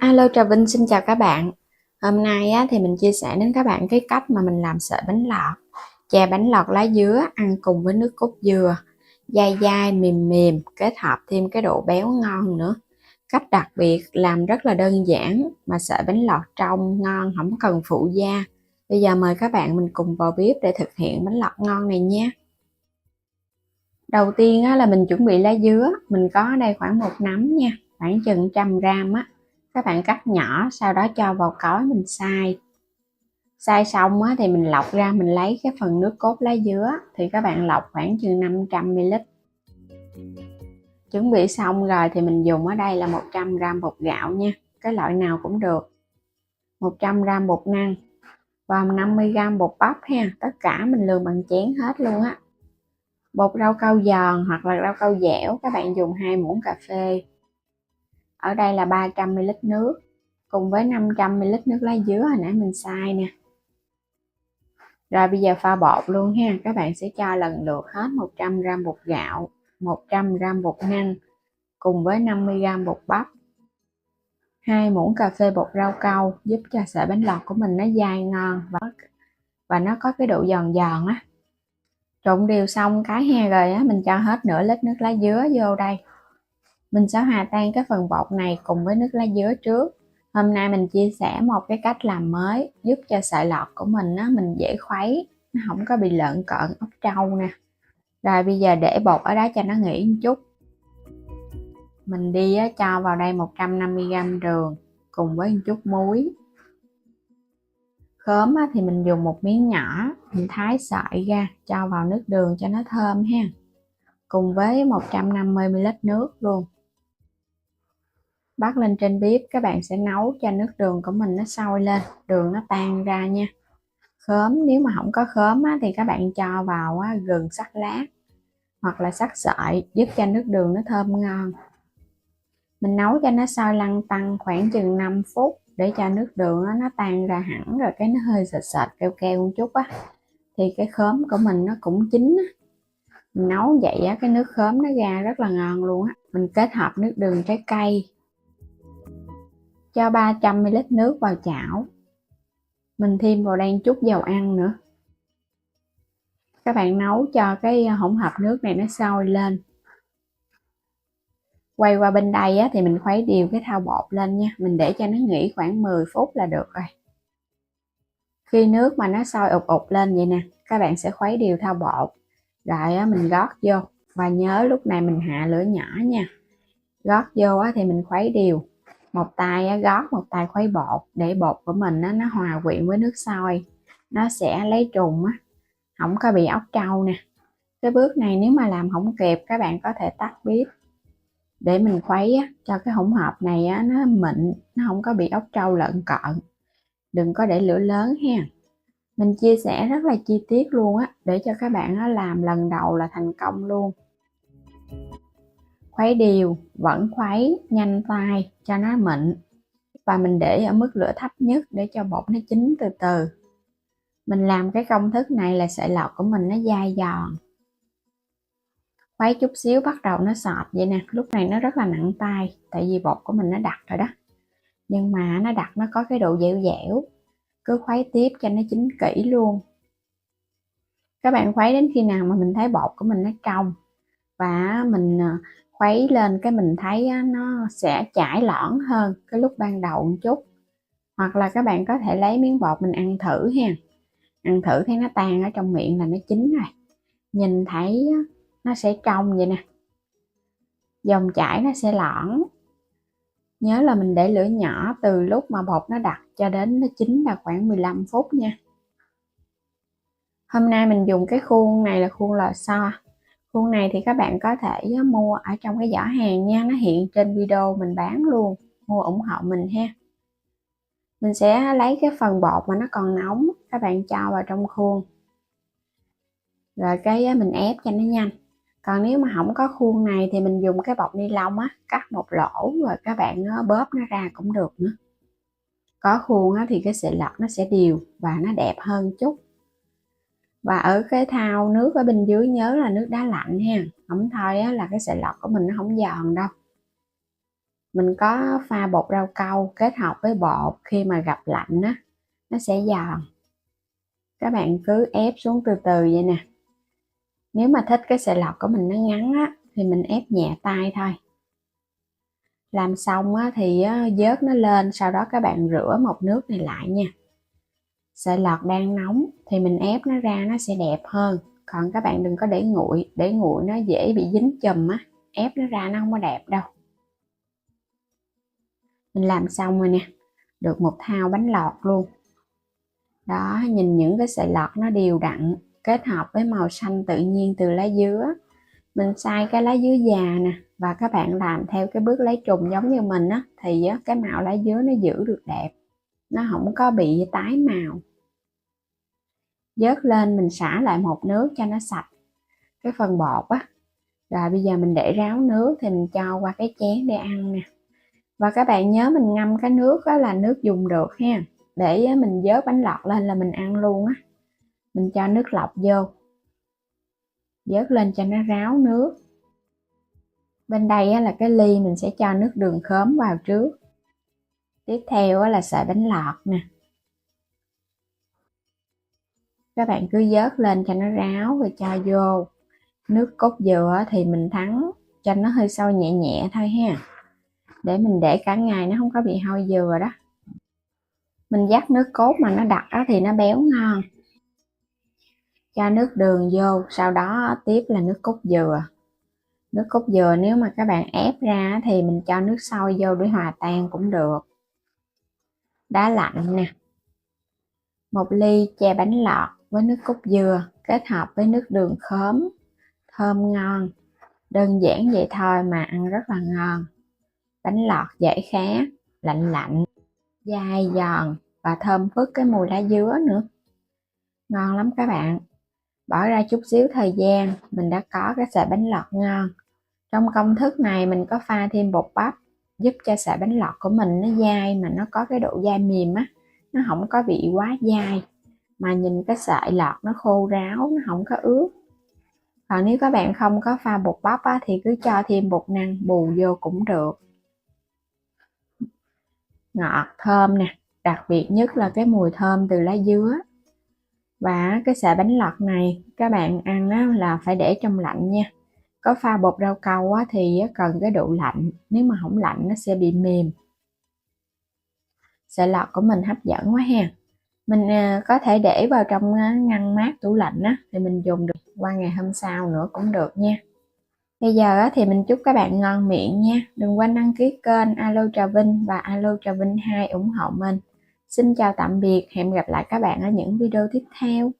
Alo, Trà Vinh xin chào các bạn. Hôm nay thì mình chia sẻ đến các bạn cái cách mà mình làm sợi bánh lọt. Chè bánh lọt lá dứa ăn cùng với nước cốt dừa, dai dai mềm mềm, kết hợp thêm cái độ béo ngon nữa. Cách đặc biệt làm rất là đơn giản mà sợi bánh lọt trong ngon, không cần phụ gia. Bây giờ mời các bạn mình cùng vào bếp để thực hiện bánh lọt ngon này nhé. Đầu tiên là mình chuẩn bị lá dứa, mình có ở đây khoảng 1 nắm nha, khoảng chừng 100 gram á. Các bạn cắt nhỏ, sau đó cho vào cối mình xay xong thì mình lọc ra, mình lấy cái phần nước cốt lá dứa thì các bạn lọc khoảng chừng 500 ml. Chuẩn bị xong rồi thì mình dùng ở đây là 100 gram bột gạo nha, cái loại nào cũng được, 100 gram bột năng và 50 gram bột bắp ha, tất cả mình lường bằng chén hết luôn á. Bột rau câu giòn hoặc là rau câu dẻo các bạn dùng 2 muỗng cà phê. Ở đây là 300 ml nước cùng với 500 ml nước lá dứa hồi nãy mình xay nè. Rồi bây giờ pha bột luôn ha, các bạn sẽ cho lần lượt hết 100 gram bột gạo, 100 gram bột năng cùng với 50 gram bột bắp, 2 muỗng cà phê bột rau câu giúp cho sợi bánh lọt của mình nó dai ngon và nó có cái độ giòn giòn á. Trộn đều xong cái ha rồi á, mình cho hết nửa lít nước lá dứa vô đây. Mình sẽ hòa tan cái phần bột này cùng với nước lá dứa trước. Hôm nay mình chia sẻ một cái cách làm mới giúp cho sợi lọt của mình á, mình dễ khuấy, nó không có bị lợn cợn ốc trâu nè. Rồi bây giờ để bột ở đó cho nó nghỉ một chút. Mình đi cho vào đây 150 gram đường cùng với một chút muối. Khóm thì mình dùng một miếng nhỏ, mình thái sợi ra cho vào nước đường cho nó thơm ha. Cùng với 150 ml nước luôn. Bắt lên trên bếp, các bạn sẽ nấu cho nước đường của mình nó sôi lên, đường nó tan ra nha. Khóm, nếu mà không có khóm thì các bạn cho vào gừng sắc lá hoặc là sắc sợi giúp cho nước đường nó thơm ngon. Mình nấu cho nó sôi lăn tăn khoảng chừng 5 phút để cho nước đường nó tan ra hẳn rồi cái nó hơi sệt sệt keo keo một chút á thì cái khóm của mình nó cũng chín á. Mình nấu vậy cái nước khóm nó ra rất là ngon luôn á. Mình kết hợp nước đường trái cây, cho 300 ml nước vào chảo. Mình thêm vào đây chút dầu ăn nữa. Các bạn nấu cho cái hỗn hợp nước này nó sôi lên. Quay qua bên đây thì mình khuấy đều cái thau bột lên nha. Mình để cho nó nghỉ khoảng 10 phút là được rồi. Khi nước mà nó sôi ụt ụt lên vậy nè, các bạn sẽ khuấy đều thau bột. Rồi mình gót vô. Và nhớ lúc này mình hạ lửa nhỏ nha. Gót vô thì mình khuấy đều. Một tay gót, một tay khuấy bột để bột của mình nó hòa quyện với nước sôi. Nó sẽ lấy trùng không có bị ốc trâu nè. Cái bước này nếu mà làm không kịp các bạn có thể tắt bếp để mình khuấy cho cái hỗn hợp này nó mịn, nó không có bị ốc trâu lợn cợn. Đừng có để lửa lớn ha. Mình chia sẻ rất là chi tiết luôn để cho các bạn làm lần đầu là thành công luôn. Khuấy đều, vẫn khuấy nhanh tay cho nó mịn và mình để ở mức lửa thấp nhất để cho bột nó chín từ từ. Mình làm cái công thức này là sợi lọt của mình nó dai giòn. Khuấy chút xíu bắt đầu nó sọt vậy nè, lúc này nó rất là nặng tay tại vì bột của mình nó đặc rồi đó. Nhưng mà nó đặc nó có cái độ dẻo dẻo. Cứ khuấy tiếp cho nó chín kỹ luôn. Các bạn khuấy đến khi nào mà mình thấy bột của mình nó trong và mình khuấy lên cái mình thấy nó sẽ chảy loãng hơn cái lúc ban đầu một chút. Hoặc là các bạn có thể lấy miếng bột mình ăn thử ha. Ăn thử thấy nó tan ở trong miệng là nó chín rồi. Nhìn thấy nó sẽ trong vậy nè. Dòng chảy nó sẽ loãng. Nhớ là mình để lửa nhỏ từ lúc mà bột nó đặc cho đến nó chín là khoảng 15 phút nha. Hôm nay mình dùng cái khuôn này là khuôn lò xo. Khuôn này thì các bạn có thể mua ở trong cái giỏ hàng nha, nó hiện trên video mình bán luôn. Mua ủng hộ mình ha. Mình sẽ lấy cái phần bột mà nó còn nóng, các bạn cho vào trong khuôn. Rồi cái mình ép cho nó nhanh. Còn nếu mà không có khuôn này thì mình dùng cái bọc ni lông cắt một lỗ rồi các bạn bóp nó ra cũng được nữa. Có khuôn thì cái sợi lọt nó sẽ đều và nó đẹp hơn chút. Và ở cái thau nước ở bên dưới nhớ là nước đá lạnh ha. Không thôi là cái sợi lọt của mình nó không giòn đâu. Mình có pha bột rau câu kết hợp với bột, khi mà gặp lạnh á nó sẽ giòn. Các bạn cứ ép xuống từ từ vậy nè. Nếu mà thích cái sợi lọt của mình nó ngắn á thì mình ép nhẹ tay thôi. Làm xong á thì vớt nó lên, sau đó các bạn rửa một nước này lại nha. Sợi lọt đang nóng thì mình ép nó ra nó sẽ đẹp hơn. Còn các bạn đừng có để nguội nó dễ bị dính chùm á, ép nó ra nó không có đẹp đâu. Mình làm xong rồi nè, được một thao bánh lọt luôn. Đó, nhìn những cái sợi lọt nó đều đặn, kết hợp với màu xanh tự nhiên từ lá dứa. Mình xay cái lá dứa già nè, và các bạn làm theo cái bước lấy trùng giống như mình á, thì cái màu lá dứa nó giữ được đẹp, nó không có bị tái màu. Vớt lên mình xả lại một nước cho nó sạch cái phần bột á. Rồi bây giờ mình để ráo nước thì mình cho qua cái chén để ăn nè. Và các bạn nhớ mình ngâm cái nước đó là nước dùng được ha, để mình vớt bánh lọt lên là mình ăn luôn á. Mình cho nước lọc vô, vớt lên cho nó ráo nước. Bên đây là cái ly mình sẽ cho nước đường khóm vào trước. Tiếp theo là sợi bánh lọt nè. Các bạn cứ vớt lên cho nó ráo rồi cho vô. Nước cốt dừa thì mình thắng cho nó hơi sôi nhẹ nhẹ thôi ha, để mình để cả ngày nó không có bị hôi dừa đó. Mình dắt nước cốt mà nó đặc đó thì nó béo ngon. Cho nước đường vô, sau đó tiếp là nước cốt dừa. Nước cốt dừa nếu mà các bạn ép ra thì mình cho nước sôi vô để hòa tan cũng được. Đá lạnh nè. Một ly chè bánh lọt với nước cốt dừa kết hợp với nước đường khóm, thơm ngon. Đơn giản vậy thôi mà ăn rất là ngon. Bánh lọt dễ khá, lạnh lạnh, dai giòn và thơm phức cái mùi lá dứa nữa. Ngon lắm các bạn. Bỏ ra chút xíu thời gian, mình đã có cái sợi bánh lọt ngon. Trong công thức này mình có pha thêm bột bắp, giúp cho sợi bánh lọt của mình nó dai mà nó có cái độ dai mềm á, nó không có bị quá dai. Mà nhìn cái sợi lọt nó khô ráo, nó không có ướt. Còn nếu các bạn không có pha bột bắp á, thì cứ cho thêm bột năng bù vô cũng được. Ngọt, thơm nè, đặc biệt nhất là cái mùi thơm từ lá dứa. Và cái sợi bánh lọt này các bạn ăn á, là phải để trong lạnh nha. Có pha bột rau câu á, thì cần cái độ lạnh, nếu mà không lạnh nó sẽ bị mềm. Sợi lọt của mình hấp dẫn quá ha. Mình có thể để vào trong ngăn mát tủ lạnh á, thì mình dùng được qua ngày hôm sau nữa cũng được nha. Bây giờ thì mình chúc các bạn ngon miệng nha. Đừng quên đăng ký kênh Alo Trà Vinh và Alo Trà Vinh 2 ủng hộ mình. Xin chào tạm biệt, hẹn gặp lại các bạn ở những video tiếp theo.